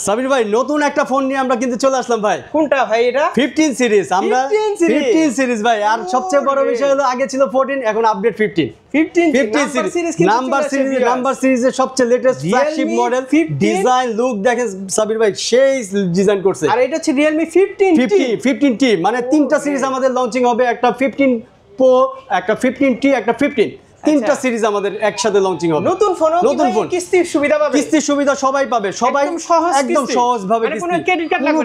সাবির ভাই নতুন একটা ফোন নিয়ে আমরা কিন্তু চলে আসলাম ভাই। কোনটা ভাই এটা? 15 সিরিজ। আমরা 15 সিরিজ ভাই। আর সবচেয়ে বড় বিষয় হলো আগে ছিল 14, এখন আপডেট 15 সিরিজ। নাম্বার সিরিজের সবচেয়ে latest flagship model. Design look দেখেন সাবির ভাই, সেই ডিজাইন করছে। আর এটা হচ্ছে Realme 15T, মানে তিনটা সিরিজ আমাদের লঞ্চিং হবে, একটা 15 Pro, একটা 15T, একটা 15। তিনটা সিরিজ আমাদের একসাথে লঞ্চিং হবে। নতুন ফোন, কিস্তির সুবিধা পাবে। কিস্তির সুবিধা সবাই পাবে, সবাই একদম সহজ ভাবে। মানে কোনো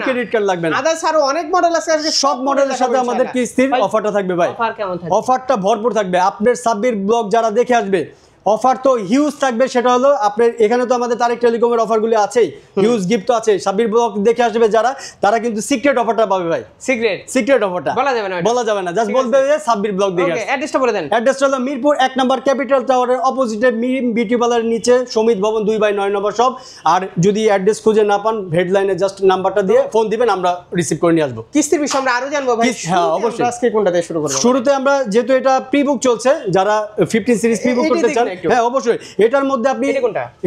ক্রেডিট কার্ড লাগবে না। আদার্স আরো অনেক মডেল আছে, আজকে সব মডেলের সাথে আমাদের কিস্তির অফারটা থাকবে ভাই। অফার কেমন থাকবে? অফারটা ভরপুর থাকবে। আপনার সাব্বির ব্লগ যারা দেখে আসবে, অফার তো হিউজ থাকবে। সেটা হলো আপনার এখানে তো আমাদের তারেক টেলিকমের অফারগুলো আছেই, হিউজ গিফট তো আছে। সাব্বির ব্লগ দেখে আসবে যারা, তারা কিন্তু সিক্রেট অফারটা পাবে ভাই। সিক্রেট অফারটা বলা যাবে না, জাস্ট বলবে যে সাব্বির ব্লগ দেখে আসবে। অ্যাড্রেসটা বলে দেন। অ্যাড্রেসটা হলো মিরপুর 1 নম্বর ক্যাপিটাল টাওয়ারের অপোজিটে মিম বিউটি পার্লারের নিচে সমিত ভবন 2/9 নম্বর শপ। আর যদি অ্যাড্রেস খুঁজে না পান, হেডলাইনে জাস্ট নাম্বারটা দিয়ে ফোন দিবেন, আমরা রিসিভ করে নিয়ে আসবো। কিস্তির বিষয়ে আমরা আরো জানবো ভাই। হ্যাঁ অবশ্যই। আজকে কোনটা দিয়ে শুরু করব? শুরুতে আমরা যেহেতু এটা প্রি বুক চলছে, যারা 15 সিরিজ প্রি বুক করতে চান, হ্যাঁ অবশ্যই। এটার মধ্যে আপনি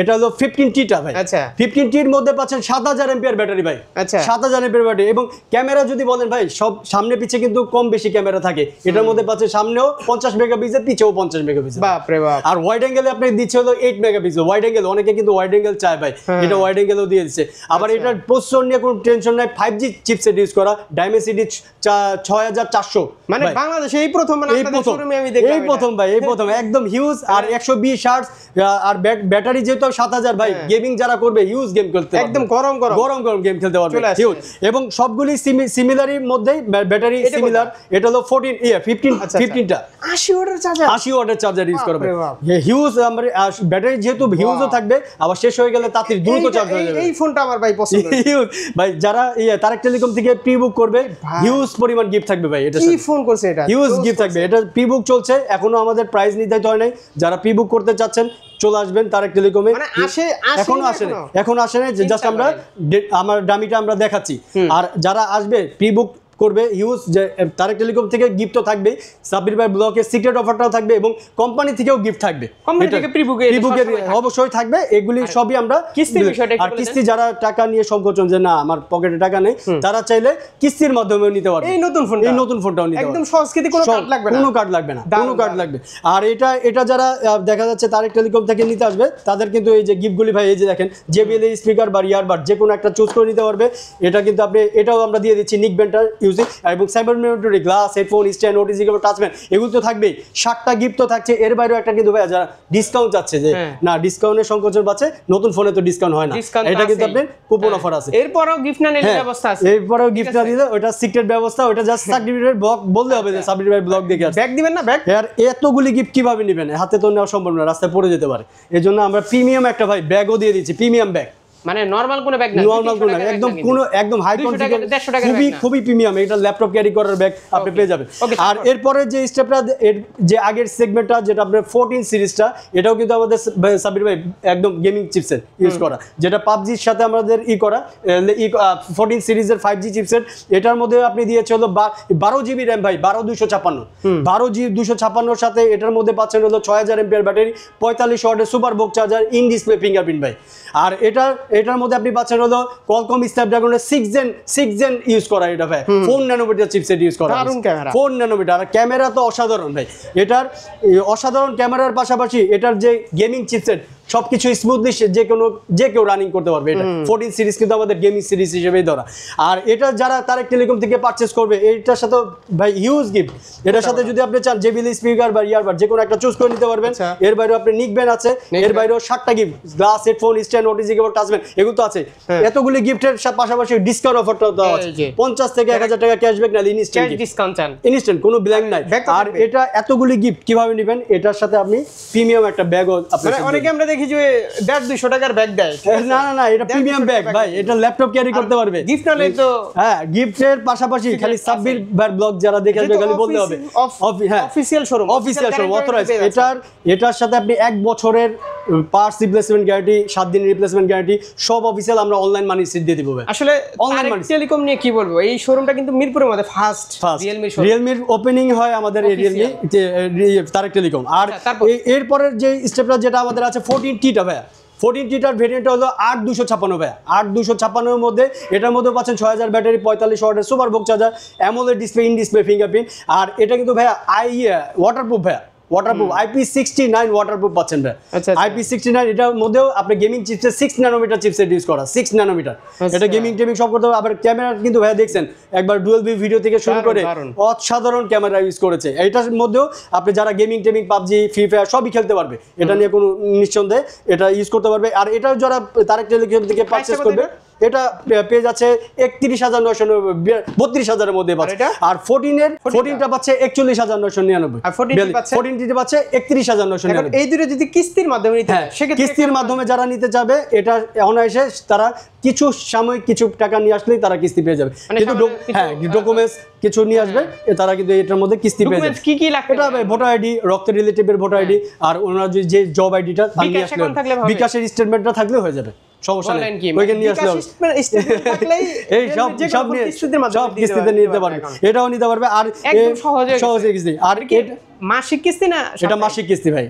এটা হলো 15T টা ভাই। আচ্ছা, 15T এর মধ্যে পাচ্ছেন 7000 এমপিআর ব্যাটারি ভাই। আচ্ছা, 7000 এমপিআর ব্যাটারি। এবং ক্যামেরা যদি বলেন ভাই, সব সামনে পিছে কিন্তু কম বেশি ক্যামেরা থাকে। এটার মধ্যে পাচ্ছেন সামনেও 50 মেগাপিক্সেল, পিছেও 50 মেগাপিক্সেল। বাপ রে বাপ। আর ওয়াইড অ্যাঙ্গেলে আপনি দিচ্ছে হলো 8 মেগাপিক্সেল। ওয়াইড অ্যাঙ্গেল অনেকে কিন্তু ওয়াইড অ্যাঙ্গেল চায় ভাই, এটা ওয়াইড অ্যাঙ্গেলও দিয়ে দিচ্ছে। আবার এটার প্রসেসর নিয়ে কোনো টেনশন নাই, 5G চিপসেট ইউজ করা, Dimensity 6400। মানে বাংলাদেশে এই প্রথম, মানে আমাদের শোরুমে আমি দেখলাম এই প্রথম ভাই, এই প্রথম একদম হিউজ। আর 120 হার্টজ। আর ব্যাটারি যেহেতু 7000 ভাই, গেমিং যারা করবে হিউজ গেম খেলতে, একদম গরম গেম খেলতে পারবে হিউজ। এবং সবগুলি সিমিলারই মধ্যেই ব্যাটারি সিমিলার। এটা হলো 15 টা 80 ওয়াটের চার্জার, 80 ওয়াটের চার্জার ইউজ করবে। হিউজ আমরা ব্যাটারি যেহেতু হিউজও থাকবে, আবার শেষ হয়ে গেলে তাড়াতাড়ি দ্রুত চার্জ হয়ে যাবে। এই ফোনটা আমার ভাই পছন্দ। হিউজ ভাই, যারা তারেক টেলিকম থেকে প্রি বুক করবে, হিউজ পরিমাণ গিফট থাকবে ভাই। এটা কি ফোন করছে এটা? হিউজ গিফট থাকবে। এটা প্রি বুক চলছে, এখনো আমাদের প্রাইস নির্ধারিত হয় নাই। যারা প্রি বুক করতে চাচ্ছেন চলে আসবেন তারেক টেলিকমে। মানে এখন আসে না, জাস্ট আমরা আমার ডামিটা আমরা দেখাচ্ছি। আর যারা আসবে প্রি বুক করবে, হিউজ তারেক টেলিকম থেকে গিফট তো থাকবে, সাব্বির ভাই ব্লগের সিক্রেট অফারটাও থাকবে, এবং কোম্পানি থেকেও গিফট থাকবে। প্রি বুকে অবশ্যই থাকবে। এগুলি সবই আমরা আর কিস্তি যারা টাকা নিয়ে সংকোচন যে না আমার পকেটে টাকা নেই, তারা চাইলে কিস্তির মাধ্যমেও নিতে পারবে। এই নতুন ফোনটাও নিতে একদম সংস্কৃতি, কোনো কার্ড লাগবে না, কোনো কার্ড লাগবে। আর এটা যারা দেখা যাচ্ছে তারেক টেলিকম থেকে নিতে আসবে, তাদের কিন্তু এই যে গিফটগুলি ভাই, এই যে দেখেন JBL স্পিকার বা ইয়ারবাড যে কোনো একটা চুজ করে নিতে পারবে। এটা কিন্তু আপনি এটাও আমরা দিয়ে দিচ্ছি নিক ব্যান্ডার ইউজিং, এবং cyber memory, glass, headphone, stand, OTG cable, touch pen, এগুলো তো থাকবেই। 60টা গিফট তো থাকছে। এর বাইরেও একটা কিন্তু ভাই যারা ডিসকাউন্ট চাচ্ছে যে না ডিসকাউন্টের সংকোচন পাচ্ছে, নতুন ফোনে তো ডিসকাউন্ট হয় না, এটা কিন্তু আপনার কুপন অফার আছে। এরপরও গিফট না নিলে ব্যবস্থা আছে। এরপরেও গিফট না দিলে ওটা সিক্রেট ব্যবস্থা, ওটা জাস্ট সার্টিফিকেট ব্লগ বললে হবে যে সাব্বির ভাই ব্লগ দেখে আসছে। ব্যাগ দিবেন না? ব্যাগ আর এতগুলি গিফট কিভাবে নেবেন? হাতে তো নেওয়া সম্ভব না, রাস্তায় পড়ে যেতে পারে। এজন্য আমরা প্রিমিয়াম একটা ভাই ব্যাগও দিয়ে দিচ্ছি, প্রিমিয়াম ব্যাগ। মানে নরমাল কোনো ব্যাগ না, নরমাল কোনো একদম হাই কনফিগার, খুবই প্রিমিয়াম। এটা ল্যাপটপ ক্যারি করার ব্যাগ আপনি পেয়ে যাবেন। আর এরপরে যে স্টেপটা, যে আগের সেগমেন্টটা যেটা আপনার 14 সিরিজটা, এটাও কিন্তু আমাদের সাব্বির ভাই একদম গেমিং চিপসেট ইউজ করা, যেটা পাবজির সাথে আমাদের করা 14 সিরিজের 5G চিপসেট। এটার মধ্যে আপনি দিয়েছে হলো 12 GB র্যাম ভাই, 12256 12G256 সাথে এটার মধ্যে পাচ্ছেন হলো 6000 এমপিআর ব্যাটারি, 45 ওয়াটের super book charger, in display fingerprint ভাই। আর এটার মধ্যে আপনি পাচ্ছেন হলো কোয়ালকম স্ন্যাপড্রাগনের 6 জেন ইউজ করা, এটা ভাই 4 ন্যানোমিটার চিপসেট ইউজ করা, 4 ন্যানোমিটার। আর ক্যামেরা তো অসাধারণ ভাই। এটার অসাধারণ ক্যামেরার পাশাপাশি এটার যে গেমিং চিপসেট, সবকিছু স্মুথলি যে কেউ রানিং করতে পারবে। এটা 14 সিরিজ কিন্তু আমাদের গেমিং সিরিজ হিসেবেই ধরা। আর এটা যারা তারেক টেলিকম থেকে পারচেজ করবে, এটার সাথে ভাই হিউজ গিফট। এটার সাথে যদি আপনি চান JBL স্পিকার বা ইয়ারবাড যে কোনো একটা চুজ করে নিতে পারবেন। এর বাইরেও আপনি নিক ব্যান্ড আছে, এর বাইরেও 60টা gift, glass, headphone, stand, OTG cable, touch pen, এগুলো তো আছে। এতগুলি গিফটের পাশাপাশি ডিসকাউন্ট অফারটাও দেওয়া আছে, 50 থেকে 1000 টাকা ক্যাশব্যাক না ইনস্ট্যান্ট ডিসকাউন্ট চান, ইনস্ট্যান্ট কোনো ব্ল্যাঙ্ক নাই। আর এটা এতগুলি গিফট কিভাবে নেবেন? এটার সাথে আপনি প্রিমিয়াম একটা ব্যাগও আপনার, অনেকে আমরা দেখি যে 150-200 টাকার ব্যাগ দেয়। না এটা প্রিমিয়াম ব্যাগ ভাই, এটা ল্যাপটপ ক্যারি করতে পারবে। গিফট হলে তো হ্যাঁ, গিফটের পাশাপাশি খালি সাব্বির ভাই ব্লগ যারা দেখে আসবে খালি বলতে হবে অফিশিয়াল শোরুম অথরাইজ। এটার সাথে আপনি 1 বছরের পার্টস রিপ্লেসমেন্ট গ্যারান্টি, 7 দিনের রিপ্লেসমেন্ট গ্যারান্টি, সব অফিশিয়াল আমরা অনলাইন মানি সিট দিয়ে দিব ভাই। আসলে অনলাইন মানি টেলিকম নিয়ে কি বলবো, এই শোরুমটা কিন্তু মিরপুরের মধ্যে ফার্স্ট রিয়েলমির ওপেনিং হয় আমাদের এই রিয়েলমি তারেক টেলিকম। আর এরপরের যে স্টেপটা যেটা আমাদের আছে 14T টা ভাই, 14Tটার ভেরিয়েন্ট হলো 8256 ভাই, 8256 এর মধ্যে এটার মধ্যে পাচ্ছেন 6000 ব্যাটারি, 45 ওয়াটের super box charger, AMOLED display, in display fingerprint. আর এটা কিন্তু ভাইয়া ওয়াটারপ্রুফ ভাইয়া, ওয়াটারপ্রুফ IP69 ওয়াটারপ্রুফ পাচ্ছেন ভাই। IP69 এটার মধ্যেও আপনি gaming chipset 6 nanometre chipset use করা, 6 ন্যানোমিটার। এটা গেমিং টেমিং সব করতে হবে। আবার ক্যামেরা কিন্তু ভাইয়া দেখছেন একবার ডুয়াল ভিউ ভিডিও থেকে শুরু করে অসাধারণ ক্যামেরা ইউজ করেছে। এটার মধ্যেও আপনি যারা gaming taming PUBG free fire সবই খেলতে পারবে, এটা নিয়ে কোনো নিঃসন্দেহে এটা ইউজ করতে পারবে। আর এটা যারা তারেক টেলিকম থেকে পারচেজ করবে এটা পেয়ে যাচ্ছে 31,999, 32,000 এর মধ্যে পাচ্ছে। আর 14টা পাচ্ছে 41,999, আর 14টি পাচ্ছে 31,999। এই দুটো যদি কিস্তির মাধ্যমে নিতে হয়, সেক্ষেত্রে কিস্তির মাধ্যমে যারা নিতে যাবে এটা অনায়াসে তারা কিছু সাময়িক কিছু টাকা নিয়ে আসলেই তারা কিস্তি পেয়ে যাবে। কিন্তু ডকুমেন্টস কিছু নিয়ে আসবে তারা কিন্তু এটার মধ্যে কিস্তি পেয়ে যাবে। কি লাগবে? এটা ভোটার আইডি, রক্তের রিলেটিভের ভোটার আইডি, আর ওনার যে জব আইডিটা নিয়ে আসলে, বিকাশের স্টেটমেন্টটা থাকলে হয়ে যাবে, সমস্যা নেই। ওইখানে নিয়ে আসলে এই সব কিস্তিতে নিতে পারবে, এটাও নিতে পারবে। আর সহজে কিস্তি। আর মাসিক কিস্তি না, এটা মাসিক কিস্তি ভাই,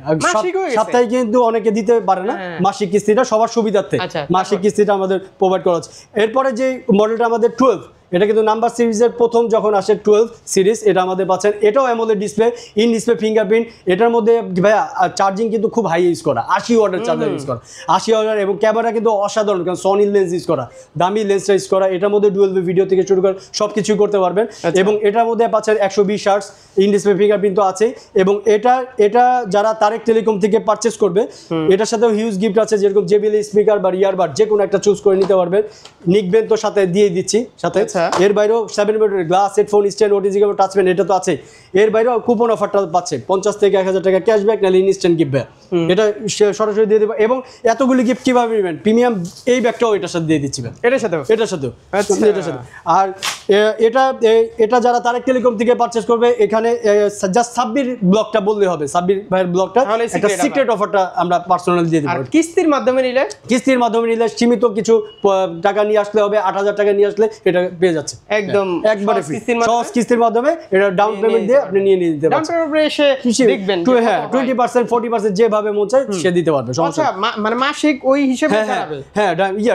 সপ্তাহে কিন্তু অনেকে দিতে পারে না। মাসিক কিস্তিটা সবার সুবিধার্থে মাসিক কিস্তিটা আমাদের প্রোভাইড করা হচ্ছে। এরপরে যে মডেলটা আমাদের 12, এটা কিন্তু নাম্বার সিরিজের প্রথম যখন আসে 12 সিরিজ, এটা আমাদের পাচ্ছেন। এটাও AMOLED display, in display fingerprint. এটার মধ্যে ভাইয়া চার্জিং কিন্তু খুব হাই ইউজ করা, 80 ওয়াটের চার্জার ইউজ করা, 80 ওয়াটের। এবং ক্যামেরা কিন্তু অসাধারণ, কারণ সনি লেন্স ইউজ করা, দামি লেন্সটা ইউজ করা। এটার মধ্যে ডুয়াল ভিডিও থেকে শুরু করে সব কিছুই করতে পারবেন। এবং এটার মধ্যে পাচ্ছেন 120 হার্টজ ইন ডিসপ্লে ফিঙ্গারপ্রিন্ট তো আছে। এবং এটা যারা তারেক টেলিকম থেকে পারচেজ করবে, এটার সাথেও হিউজ গিফট আছে, যেরকম JBL স্পিকার বা ইয়ারবাড যে কোনো একটা চুজ করে নিতে পারবেন। নিকবেন তো সাথে দিয়ে দিচ্ছি সাথে। এর বাইরেও 7 metre glass headphone stand, OTG cable, touchpad, এটা তো আছে। এর বাইরেও কুপন অফারটা পাচ্ছে 50 থেকে 1000 টাকা ক্যাশব্যাক, নাহলে ইনস্ট্যান্ট গিফট ব্যাক, এটা সরাসরি দিয়ে দেবো। এবং এতগুলি গিফট কিভাবে নেবেন, প্রিমিয়াম এই ব্যাগটাও এটার সাথে দিয়ে দিচ্ছি, এটার সাথে। আর এটা যারা তারেক টেলিকম থেকে পারচেজ করবে, এখানে জাস্ট সাব্বির ব্লগটা বললে হবে, সাব্বির ভাইয়ের ব্লগটা, একটা সিক্রেট অফারটা আমরা পার্সোনালি দিয়ে দেব। আর কিস্তির মাধ্যমে নিলে সীমিত কিছু টাকা নিয়ে আসলে হবে, 8,000 টাকা নিয়ে আসলে এটা পেয়ে যাচ্ছে একবারে ফ্রি, সহজ কিস্তির মাধ্যমে। এটা ডাউন পেমেন্ট দিয়ে আপনি নিয়ে নিতে পারবেন। ডাউন পেমেন্ট এসে দেখবেন 20%, 40% যেভাবে মন চায় সে দিতে পারবে, সমস্যা মানে মাসিক ওই হিসেবে হবে।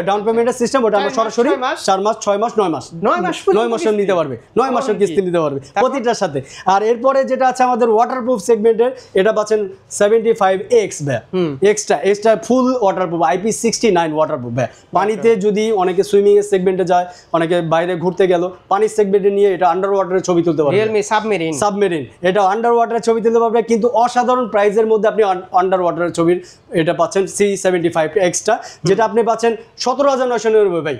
ডাউন পেমেন্টের সিস্টেম ওটা আমরা সরাসরি 4 মাস, 6 মাস, 9 মাস 9 মাসের নিতে পারবে, 9 মাসের কিস্তি নিতে পারবে প্রতিটার সাথে। আর এরপরে যেটা আছে আমাদের ওয়াটারপ্রুফ সেগমেন্টের, এটা পাচ্ছেন 75X ভাই, এক্সট্রা ফুল ওয়াটারপ্রুফ, IP69 ওয়াটারপ্রুফ ভাই। পানিতে যদি অনেকে সুইমিং এর সেগমেন্টে যায়, অনেকে বাইরে ঘুরতে গেল, পানির সেগমেন্টে নিয়ে এটা আন্ডার ওয়াটারের ছবি তুলতে পারবে। রিয়েলমি সাবমেরিন এটা আন্ডার ওয়াটারের ছবি তুলতে পারবে, কিন্তু অসাধারণ প্রাইসের মধ্যে আপনি আন্ডার ওয়াটারের ছবির এটা পাচ্ছেন C75X টা, যেটা আপনি পাচ্ছেন 17,999 ভাই,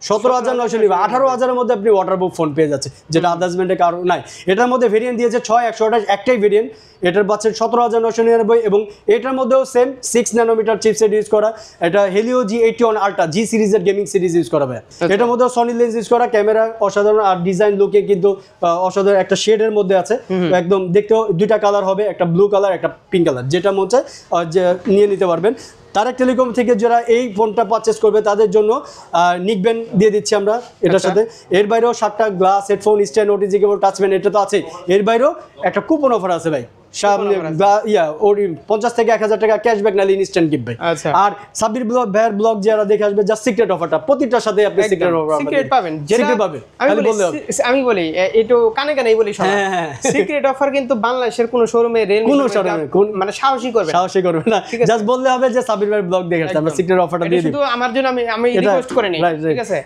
17,999, 18,000-এর মধ্যে আপনি ওয়াটারপ্রুফ ফোন পেয়ে যাচ্ছে, যেটা আদার্স ব্র্যান্ডে কারো নাই। এটার মধ্যে ভেরিয়েন্ট দিয়েছে 6/128, একটাই ভেরিয়েন্ট, এটার পাচ্ছেন 17,999। এবং এটার মধ্যেও সেম 6 ন্যানোমিটার চিপসেট ইউজ করা, এটা হেলিও G81 আল্ট্রা G সিরিজের গেমিং সিরিজ ইউজ করা ভাই। এটার মধ্যেও সনি লেন্স ইউজ করা, ক্যামেরা অসাধারণ, আর ডিজাইন লুকে কিন্তু অসাধারণ, একটা শেডের মধ্যে আছে, একদম দেখতেও দুইটা কালার হবে, একটা ব্লু কালার, একটা পিঙ্ক কালার, যেটা মনে চায় নিয়ে নিতে পারবেন। তারেক টেলিকম থেকে যারা এই ফোনটা পারচেজ করবে তাদের জন্য নিকবেন দিয়ে দিচ্ছি আমরা এটার সাথে। এর বাইরেও 7টা glass headphone stand, OTG cable, touchpad, এটা তো আছে। এর বাইরেও একটা কুপন অফার আছে ভাই, 50 থেকে 1000 টাকা ক্যাশব্যাক, নাহলে ইনস্ট্যান্ট গিফট ভাই। আর সাব্বির ভাইয়ের ব্লগ যারা দেখে আসবে, জাস্ট সিক্রেট অফারটা, প্রতিটার সাথে আপনি সিক্রেট পাবেন। আমি বলি একটু কানে কানেই বলি, সিক্রেট অফার কিন্তু বাংলাদেশের কোনো শোরুমে মানে সাহসী করবে না, জাস্ট বললে হবে যে সাব্বির ভাইয়ের ব্লগ দেখে আসছে, আমরা সিক্রেট অফারটা দিয়ে দিই। শুধু আমার জন্য আমি রিকোয়েস্ট করে নিই, ঠিক আছে?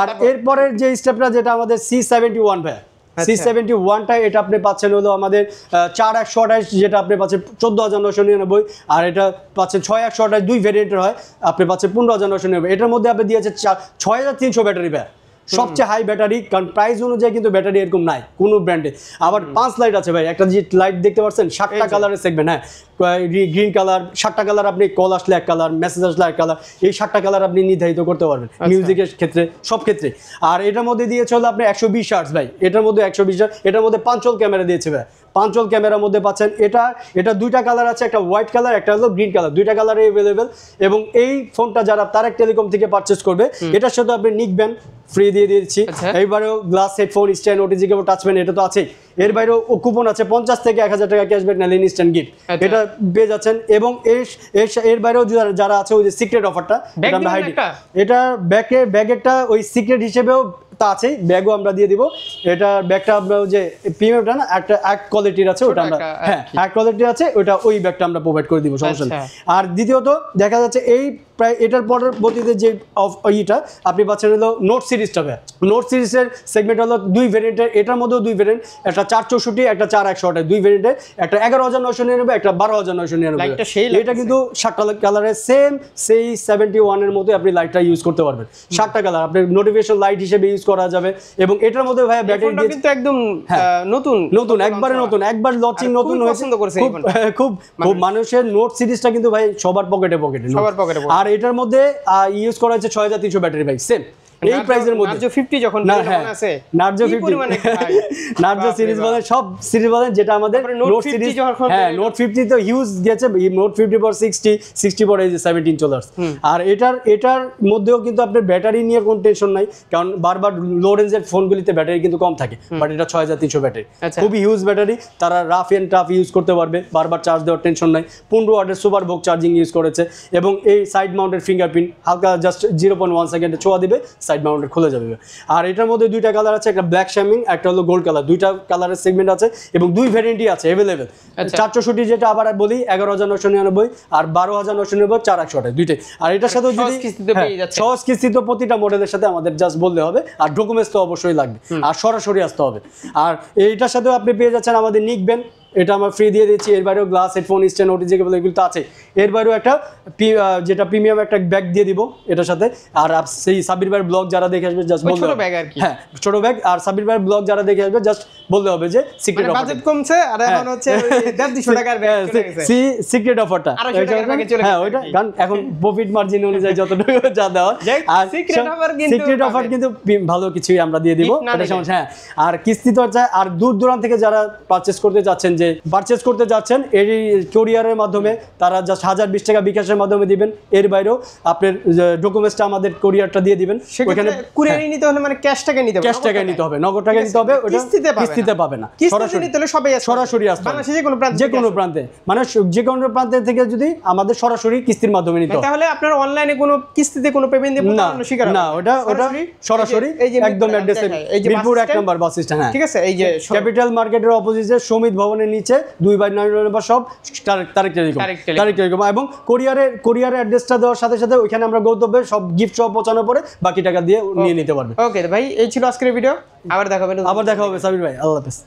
আর এরপরের যে স্টেপটা, যেটা আমাদের C71 ভাই, C71টা এটা আপনি পাচ্ছেন হলো আমাদের 4/128, যেটা আপনি পাচ্ছেন 14,999। আর এটা পাচ্ছেন 6/128, 2 ভেরিয়েন্টের হয়, আপনি পাচ্ছেন 15,999। এটার মধ্যে আপনি দিয়েছে 6,300 ব্যাটারি ভাই, সবচেয়ে হাই ব্যাটারি, কারণ প্রাইস অনুযায়ী কিন্তু ব্যাটারি এরকম নাই কোনো ব্র্যান্ডে। আবার 5 লাইট আছে ভাই, একটা যে লাইট দেখতে পাচ্ছেন 7টা কালারের সেগমেন্ট, গ্রিন কালার, 7টা কালার, আপনি কল আসলে এক কালার, মেসেজ আসলে এক কালার, এই 7টা কালার আপনি নির্ধারিত করতে পারবেন মিউজিকের ক্ষেত্রে, সব ক্ষেত্রে। আর এটার মধ্যে দিয়েছে হলো আপনি 120 হার্টজ ভাই, এটার মধ্যে 120 হার্টজ, এটার মধ্যে পাঞ্চল ক্যামেরা দিয়েছে ভাই, পাঞ্চল ক্যামেরার মধ্যে পাচ্ছেন। এটা 2টা কালার আছে, একটা হোয়াইট কালার, একটা হলো গ্রিন কালার, 2টা কালারে অ্যাভেলেবেল। এবং এই ফোনটা যারা তারেক টেলিকম থেকে পারচেজ করবে, এটার সাথে আপনি নিকবেন ফ্রি দিয়ে দিচ্ছি। এইবারেও glass headphone stand OTG cable touch pen এটা তো আছেই, এর বাইরেও কুপন আছে 50 থেকে 1000 টাকা ক্যাশব্যাক নালে ইনস্ট্যান্ট গিফট, এটা পেয়ে যাচ্ছেন। এবং এর বাইরেও যারা আছে ওই যে সিক্রেট অফারটা, এটা ব্যাগেরটা ওই সিক্রেট হিসেবেও তা আছে, ব্যাগও আমরা দিয়ে দিব। এটা ব্যাগটা আমরা যে প্রিমিয়ামটা না একটা এক কোয়ালিটির আছে, ওটা আমরা হ্যাঁ এক কোয়ালিটির আছে, ওটা ওই ব্যাগটা আমরা প্রোভাইড করে দিব, সমস্যা নেই। আর দ্বিতীয়ত দেখা যাচ্ছে এই প্রায় এটার পরবর্তীতে যে ইটা আপনি পাচ্ছেন হলো নোট সিরিজটা। নোট সিরিজের সেগমেন্ট হলো দুই ভেরিয়েন্টের, এটার মধ্যেও দুই ভেরিয়েন্ট, একটা 464 একটা 4100, দুই ভেরিয়েন্টে, একটা 11999 একটা 12999। এটা কিন্তু 7টা কালারের সেই 71 এর মধ্যে আপনি লাইটটা ইউজ করতে পারবেন, 7টা কালার আপনি নোটিফিকেশন লাইট হিসেবে ইউজ করা যাবে। এবং এটার মধ্যে ভাই ব্যাটারি কিন্তু একদম নতুন একবারে নতুন, একবার লঞ্চিং নতুন পছন্দ করেছে, খুব মানুষের নোট সিরিজটা কিন্তু ভাই সবার পকেটে আর এটার মধ্যে ইউজ করা হচ্ছে 6300 ব্যাটারি ভাই, সেম এই প্রাইসের মধ্যে। নার্জো 50 যখন আছে, নার্জো 50 নার্জো সিরিজ বলেন, সব সিরিজ বলেন, যেটা আমাদের নোট সিরিজ, হ্যাঁ নোট 50 তো হিউজ গেছে, নোট 50 পর 60 পর এই যে 17 চলে আসছে। আর এটার মধ্যেও কিন্তু আপনার ব্যাটারি নিয়ে কোনো টেনশন নাই, কারণ বারবার লো রেঞ্জের ফোনগুলিতে ব্যাটারি কিন্তু কম থাকে, বাট এটা 6300 ব্যাটারি, খুবই হিউজ ব্যাটারি, তারা রাফ এন্ড টাফ ইউজ করতে পারবে, বারবার চার্জ দেওয়ার টেনশন নাই। 15 ওয়াটের সুপার ভোগ চার্জিং ইউজ করেছে, এবং এই সাইড মাউন্টেড ফিঙ্গারপ্রিন্ট, হালকা জাস্ট 0.1 সেকেন্ডে ছোঁয়া দিবে, সাইড মাউন্টেড খুলে যাবে। আর এটার মধ্যে দুইটা কালার আছে, একটা ব্ল্যাক শ্যামিং, একটা হলো গোল্ড কালার, দুইটা কালারের সেগমেন্ট আছে এবং দুই ভ্যারিয়েন্টই আছে अवेलेबल। 464 যেটা আবার বলি 11999 আর 12999 4100 দুইটাই। আর এটার সাথে যদি সহজ কিস্তিতে প্রতিটা মডেলের সাথে আমাদের জাস্ট বললে হবে, আর ডকুমেন্টস তো অবশ্যই লাগবে, আর সরাসরি আসতে হবে। আর এইটার সাথেও আপনি পেয়ে যাচ্ছেন আমাদের নিকবেন, এটা আমরা ফ্রি দিয়ে দিচ্ছি। এর বাইরেও গ্লাস হেডফোন স্ট্যান্ড ওটিজি কেবল এগুলো তো আছে, এর বাইরেও একটা যেটা প্রিমিয়াম একটা ব্যাগ দিয়ে দিব এটার সাথে। আর সেই সাবির ভাইয়ের ব্লগ যারা দেখে আসবে জাস্ট বলতে হবে, হ্যাঁ ছোট ব্যাগ। আর সাবির ভাইয়ের ব্লগ যারা দেখে আসবে জাস্ট বলতে হবে যে সিক্রেট অফার, বাজেট কমছে আর এখন হচ্ছে 150 টাকার ব্যাগ চলে গেছে, সিক্রেট অফারটা। হ্যাঁ ওইটা কারণ এখন প্রফিট মার্জিন অনুযায়ী যতটুকু যা দেওয়া, আর সিক্রেট অফার কিন্তু ভালো কিছুই আমরা দিয়ে দিব, এটা সমস্যা। হ্যাঁ আর কিস্তি তো আছে, আর দূর দূরান্ত থেকে যারা পারচেজ করতে যাচ্ছেন এই কোরিয়ারের মাধ্যমে, তারা জাস্ট 1020 টাকা বিকাশের মাধ্যমে দিবেন। এর বাইরেও আপনার ডকুমেন্টসটা আমাদের কোরিয়ারটা দিয়ে দিবেন, ওখানে কুরিয়ারই নিতে হলে মানে ক্যাশ টাকা নিতে হবে, ক্যাশ টাকা নিতে হবে, নগদ টাকা নিতে হবে, ওটা কিস্তিতে পাবে না, সরাসরি নিতে হলে সরাসরি আসতে হবে বাংলাদেশে যে কোনো প্রান্তে, মানে যে কোনো প্রান্তে থেকে যদি আমাদের সরাসরি কিস্তির মাধ্যমে নিতে হয়, তাহলে আপনার অনলাইনে কোনো কিস্তিতে কোনো পেমেন্ট দিবেন না, ওটা সরাসরি একদম অ্যাড্রেসে মিরপুর 1 নম্বর বাস স্ট্যান্ড, হ্যাঁ ঠিক আছে, এই যে ক্যাপিটাল মার্কেটের অপোজিটে সমিত ভবনের নিচে 2/9 নম্বর সব তারিখ টেলিকম। এবং কোরিয়ারের অ্যাড্রেসটা দেওয়ার সাথে সাথে ওইখানে আমরা গন্তব্যে সব গিফট সব পৌঁছানোর পরে বাকি টাকা দিয়ে নিয়ে নিতে পারবে। ওকে ভাই, এই ছিল আজকের ভিডিও, আবার দেখা হবে সাবির ভাই, আল্লাহ হাফেজ।